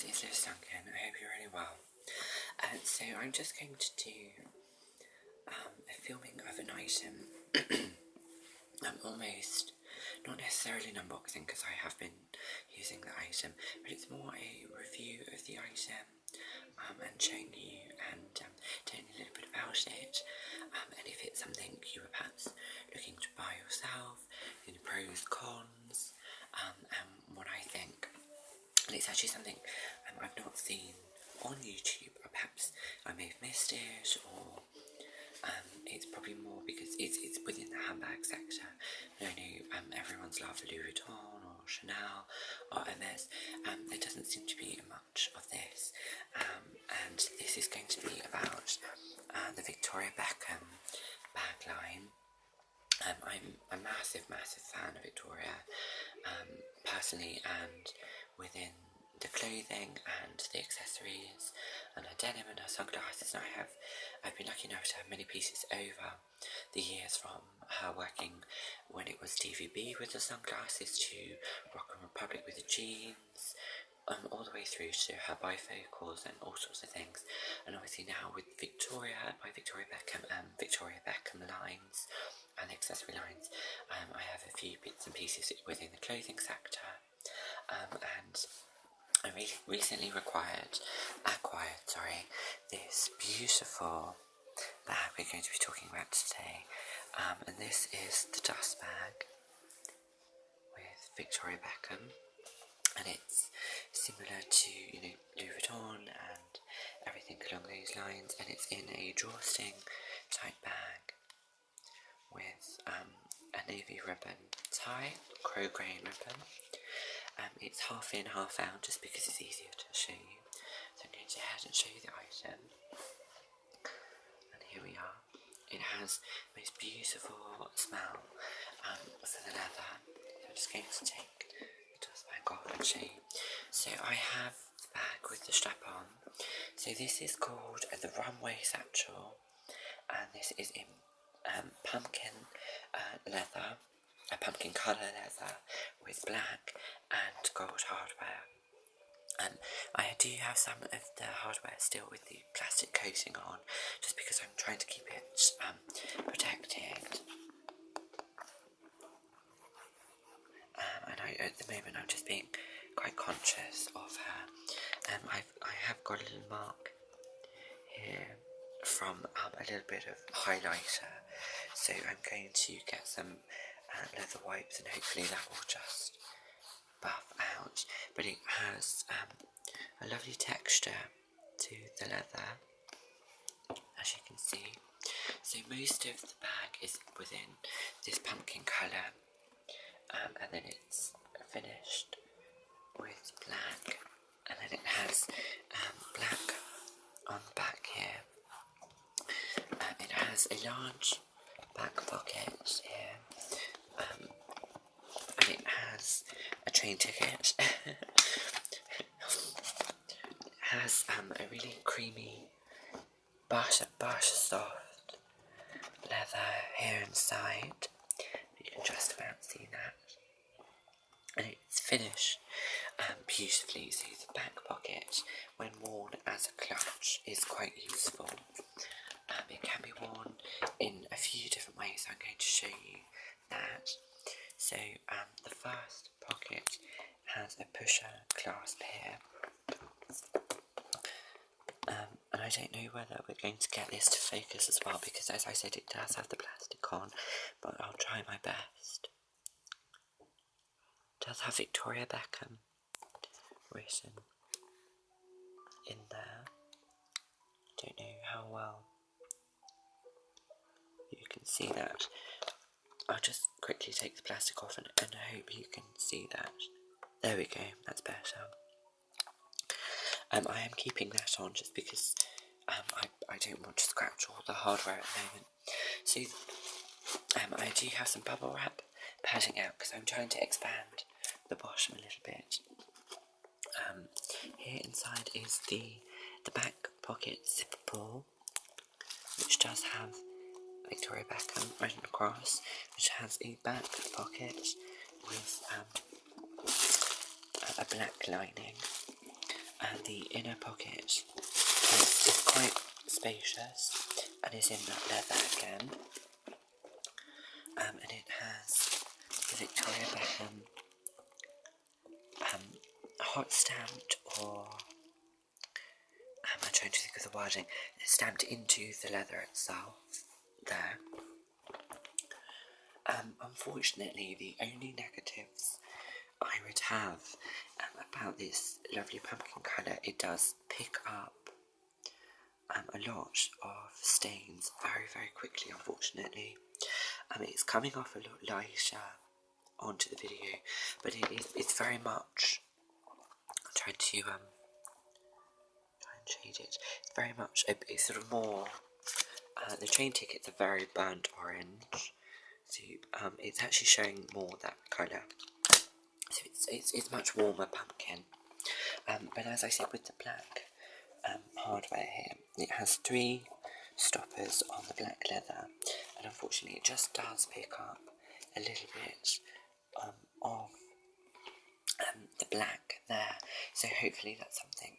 guys, it's Lewis-duncan. I hope you're really well. So I'm just going to do a filming of an item. Almost, not necessarily an unboxing because I have been using the item, but it's more a review of the item and showing you and telling you a little bit about it, and if it's something you were perhaps looking to buy yourself, the pros, cons, and what I think. And it's actually something I've not seen on YouTube, or perhaps I may have missed it, or it's probably more because it's within the handbag sector. I know everyone's love for Louis Vuitton or Chanel or Hermes. There doesn't seem to be much of this, and this is going to be about the Victoria Beckham bag line. I'm a massive fan of Victoria, personally, and within the clothing and the accessories and her denim and her sunglasses. And I've been lucky enough to have many pieces over the years, from her working when it was TVB with the sunglasses to Rock and Republic with the jeans, all the way through to her bifocals and all sorts of things. And obviously now with Victoria by Victoria Beckham and Victoria Beckham lines and accessory lines, I have a few bits and pieces within the clothing sector, and I recently acquired this beautiful bag we're going to be talking about today, and this is the dust bag with Victoria Beckham, and it's similar to Louis Vuitton and everything along those lines, and it's in a drawstring type bag with a navy ribbon tie, crow grain ribbon. It's half in, half out, just because it's easier to show you. So I'm going to head and show you the item. And here we are. It has the most beautiful smell for the leather. So I'm just going to take the dust bag off and show you. So I have the bag with the strap on. So this is called the runway satchel, and this is in pumpkin leather, a pumpkin colour leather with black and gold hardware. I do have some of the hardware still with the plastic coating on, just because I'm trying to keep it protected. And at the moment I'm just being quite conscious of her. I have got a little mark here from a little bit of highlighter, so I'm going to get some leather wipes, and hopefully that will just buff out. But it has a lovely texture to the leather, as you can see. So most of the bag is within this pumpkin colour, and then it's finished with black, and then it has black on the back here. It has a large back pocket here, and it has a train ticket. It has a really creamy butter soft leather here inside. You can just about see that. And it's finished beautifully, so the back pocket, when worn as a clutch, is quite useful. It can be worn in a few different ways. I'm going to show you that. So the first pocket has a pusher clasp here, and I don't know whether we're going to get this to focus as well, because as I said, it does have the plastic on, but I'll try my best. It does have Victoria Beckham written in there. Don't know how well you can see that. I'll just quickly take the plastic off, and I hope you can see that. There we go, that's better. I am keeping that on just because I don't want to scratch all the hardware at the moment. So I do have some bubble wrap padding out because I'm trying to expand the bottom a little bit. Here inside is the back pocket zipper pull, which does have Victoria Beckham written across, which has a back pocket with a black lining, and the inner pocket is quite spacious and is in that leather again. And it has the Victoria Beckham hot stamped, or I'm trying to think of the wording. It's stamped into the leather itself there. Unfortunately, the only negatives I would have about this lovely pumpkin colour, it does pick up a lot of stains very, very quickly, unfortunately. It's coming off a lot lighter onto the video, but it's very much, I'm trying to try and shade it. It's very much it's sort of more, the train tickets are very burnt orange, so it's actually showing more that colour. So it's much warmer pumpkin. But as I said, with the black hardware here, it has 3 stoppers on the black leather, and unfortunately it just does pick up a little bit of the black there, so hopefully that's something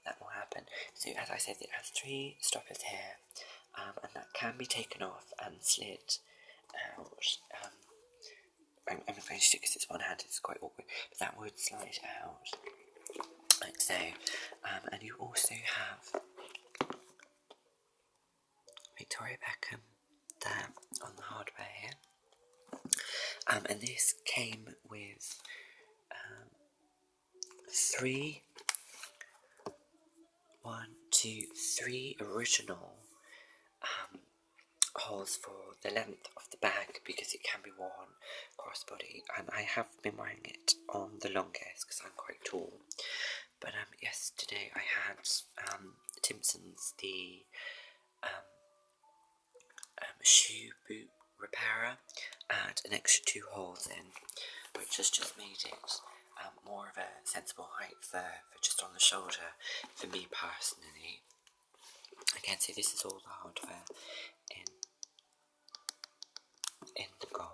that will happen. So as I said, it has 3 stoppers here, and that can be taken off and slid out. I'm going to do it because it's one-handed, it's quite awkward, but that would slide out like so. And you also have Victoria Beckham there on the hardware here, and this came with 3 original holes for the length of the bag, because it can be worn crossbody, and I have been wearing it on the longest because I'm quite tall. But yesterday I had Timpson's, the shoe boot repairer, add an extra 2 holes in, which has just made it more of a sensible height for just on the shoulder for me personally. Again, so this is all the hardware in the gold.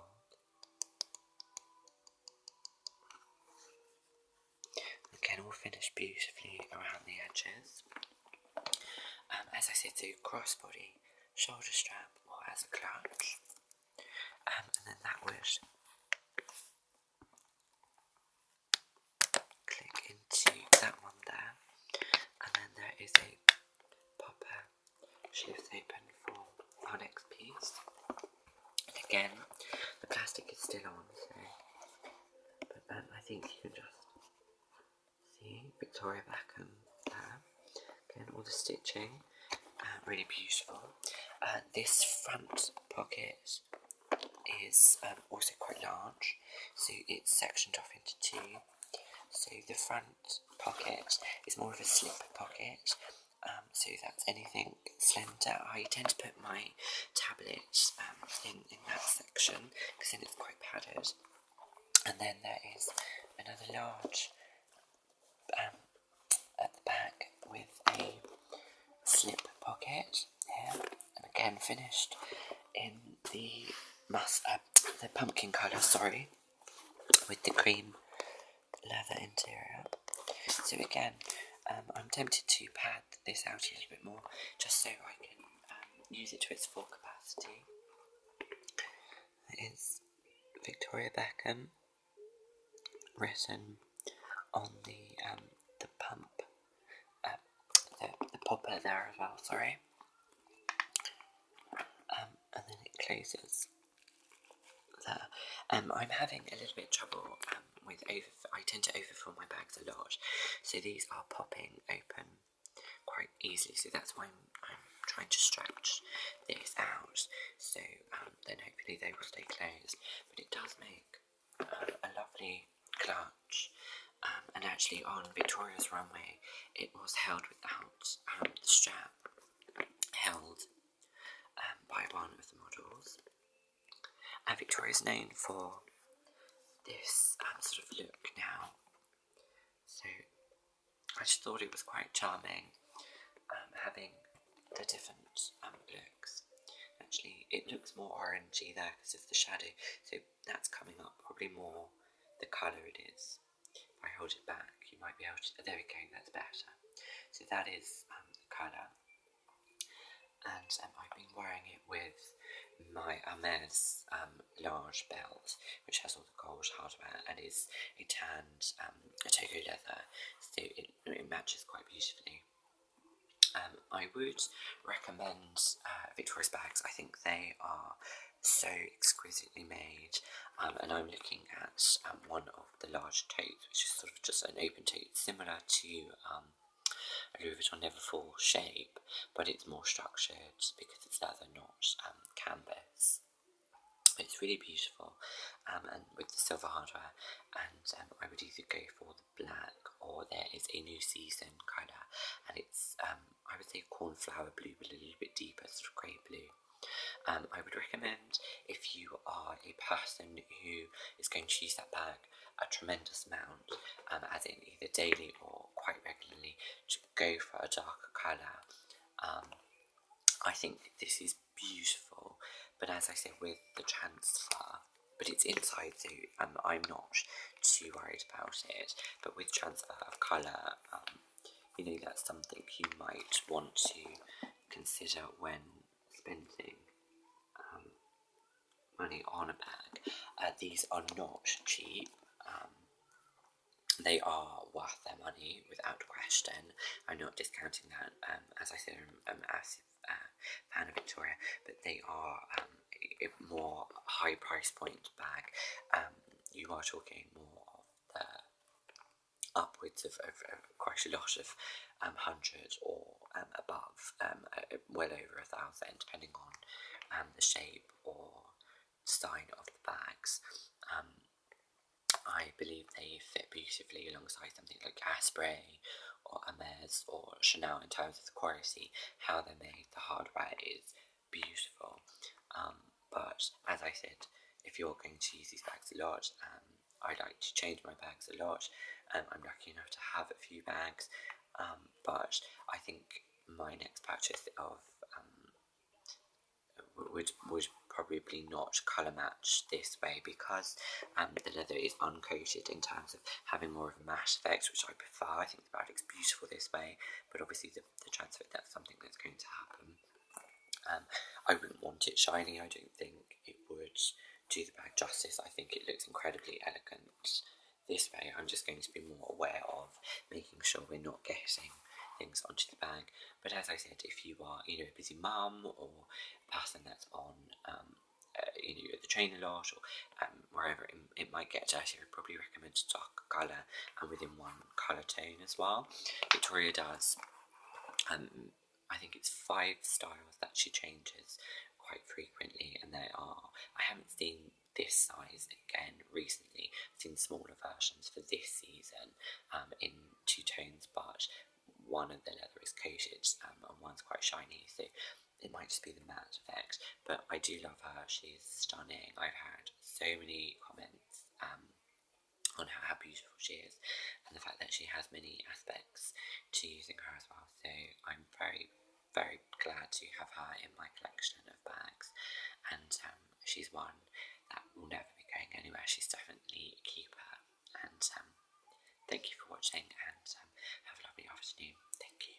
Again, all finished beautifully around the edges. As I said, so crossbody, shoulder strap, or as a clutch, and then that would click into that one there, and then there is a popper which lifts open for our next piece. And again, the plastic is still on, so but I think you can just see Victoria Beckham there. Again, all the stitching, really beautiful. This front pocket is also quite large, so it's sectioned off into 2. So the front pocket is more of a slip pocket, so that's anything slender. I tend to put my tablets in that section, because then it's quite padded. And then there is another large at the back with a slip pocket here, and again finished in the pumpkin colour, sorry, with the cream leather interior. So again, I'm tempted to pad this out a little bit more, just so I can use it to its full capacity. It is Victoria Beckham written on the pump, the popper there as well, sorry. And then it closes there. I'm having a little bit of trouble with I tend to overfill my bags a lot, so these are popping open quite easily, so that's why I'm trying to stretch this out, so then hopefully they will stay closed. But it does make a lovely clutch, and actually on Victoria's runway it was held without the strap held by one of the models. And Victoria's known for this sort of look now, so I just thought it was quite charming having the different looks. Actually, it looks more orangey there because of the shadow, so that's coming up probably more the colour it is. I hold it back, you might be able to, there we go, that's better. So that is the colour, and I've been wearing it with my Hermes large belt, which has all the gold hardware and is a tanned Togo leather, so it matches quite beautifully. I would recommend Victoria's bags. I think they are so exquisitely made, and I'm looking at one of the large totes, which is sort of just an open tote, similar to a Louis Vuitton Neverfull shape, but it's more structured because it's leather, not canvas. It's really beautiful, and with the silver hardware, and I would either go for the black, or there is a new season colour, and it's I would say cornflower blue, but a little bit deeper, sort of grey blue. I would recommend, if you are a person who is going to use that bag a tremendous amount, as in either daily or quite regularly, to go for a darker colour. I think this is beautiful, but as I said, with the transfer, but it's inside, so I'm not too worried about it. But with transfer of colour, that's something you might want to consider when spending money on a bag. These are not cheap. They are worth their money without question. I'm not discounting that. As I said, I'm a massive fan of Victoria, but they are a more high price point bag. You are talking more of the upwards of quite a lot of 100 or above, well over 1,000, depending on the shape or design of the bags. I believe they fit beautifully alongside something like Asprey or Hermes or Chanel in terms of the quality, how they're made, the hardware is beautiful. But as I said, if you're going to use these bags a lot, I like to change my bags a lot. I'm lucky enough to have a few bags, but I think my next purchase of would probably not colour match this way, because the leather is uncoated in terms of having more of a matte effect, which I prefer. I think the bag looks beautiful this way, but obviously the transfer, that's something that's going to happen. I wouldn't want it shiny. I don't think it would do the bag justice. I think it looks incredibly elegant this way. I'm just going to be more aware of making sure we're not getting things onto the bag. But as I said, if you are a busy mum or a person that's on the train a lot, or wherever it might get dirty, I would probably recommend a dark colour and within one colour tone as well. Victoria does I think it's 5 styles that she changes quite frequently, and I haven't seen this size again recently. I've seen smaller versions for this season in 2 tones, but one of the leather is coated and one's quite shiny, so it might just be the matte effect. But I do love her, she's stunning. I've had so many comments on how beautiful she is, and the fact that she has many aspects to using her as well. So I'm very, very glad to have her in my collection of bags, and she's one that will never be going anywhere. She's definitely a keeper. And thank you for watching, and have a lovely afternoon. Thank you.